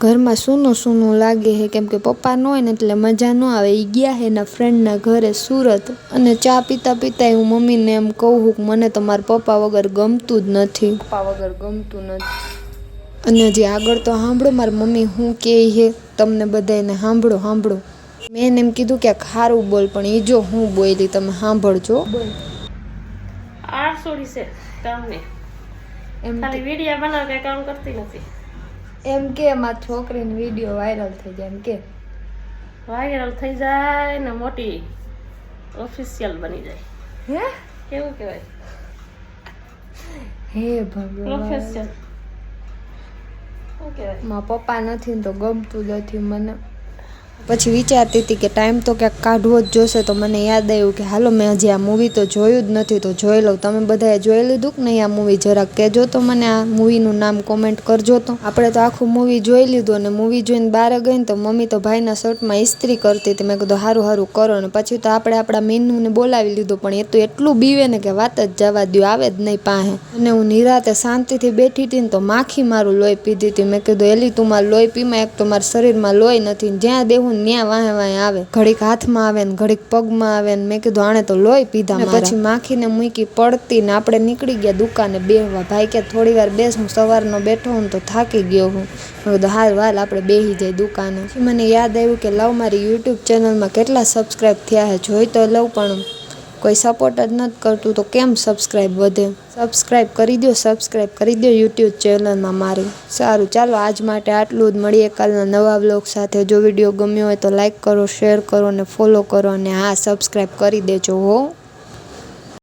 ઘરમાં સૂનું સૂનું લાગે છે કેમ કે પપ્પા ન હોય ને એટલે મજા ન આવે. એ ગયા છે એના ફ્રેન્ડના ઘરે સુરત, અને ચા પીતા પીતા હું મમ્મીને એમ કહું કે મને તો મારા પપ્પા વગર ગમતું જ નથી. અને હજી આગળ તો સાંભળો મારી મમ્મી શું કહે છે તમને બધાને. સાંભળો. મેં એને એમ કીધું કે ખારું બોલ, પણ એ જો હું બોલી તમે સાંભળજો. આરસોડી છે તમને એમ ખાલી વિડિયો બનાવ કે કામ કરતી નથી એમ કે મારી છોકરીનો વિડિયો વાયરલ થઈ જાય. એમ કે વાયરલ થઈ જાય ને મોટી ઓફિશિયલ બની જાય. હે કેવું કહેવાય? હે ભગવાન, પ્રોફેશનલ. ઓકે મારા પપ્પા નથી ને તો ગમતું જ નથી મને. પછી વિચારતી હતી કે ટાઈમ તો ક્યાંક કાઢવો જ જોશે, તો મને યાદ આવ્યું કે હાલો મેં હજી આ મૂવી તો જોયું જ નથી તો જોઈ લઉં. તમે બધાએ જોઈ લીધું કે નહીં આ મૂવી? જરાક કહેજો તો મને, આ મૂવીનું નામ કોમેન્ટ કરજો. તો આપણે તો આખું મૂવી જોઈ લીધું, અને મૂવી જોઈને બહાર ગઈ ને તો મમ્મી તો ભાઈના શર્ટમાં ઇસ્ત્રી કરતી હતી. મેં કીધું સારું કરો. ને પછી તો આપણે આપણા મીનુને બોલાવી લીધું, પણ એ તો એટલું બીવે ને કે વાત જ જવા દ્યો, આવે જ નહીં પાસે. અને હું નિરાતે શાંતિથી બેઠી હતી ને તો માખી મારું લોહી પીધી હતી. મેં કીધું એલી તું મારું લોહી પીમાં, એક તો મારા શરીરમાં લોહી નથી, જ્યાં દેવું ન્યા વાહે આવે, ઘડીક હાથમાં આવે ને ઘડીક પગમાં આવે ને. મેં કીધું આણે તો લોહી પીધા. પછી માખીને મૂકી પડતી ને આપણે નીકળી ગયા દુકાને બેહવા. ભાઈ કે થોડી વાર બેસ, હું સવારનો બેઠો હું તો થાકી ગયો હું. મેં કીધું હાલ આપણે બેસી જાય દુકાને. મને યાદ આવ્યું કે લાવ મારી યુટ્યુબ ચેનલમાં કેટલા સબસ્ક્રાઈબ થયા છે જોઈ તો લઉં, પણ કોઈ સપોર્ટ જ નથી કરતું, તો કેમ સબસ્ક્રાઈબ વધે? સબસ્ક્રાઈબ કરી દો યુટ્યુબ ચેનલમાં મારી. સારું ચાલો આજ માટે આટલું જ. મળીએ કાલના નવા વ્લોગ સાથે. જો વિડીયો ગમ્યો હોય તો લાઈક કરો, શેર કરો અને ફોલો કરો, અને હા સબસ્ક્રાઈબ કરી દેજો હો.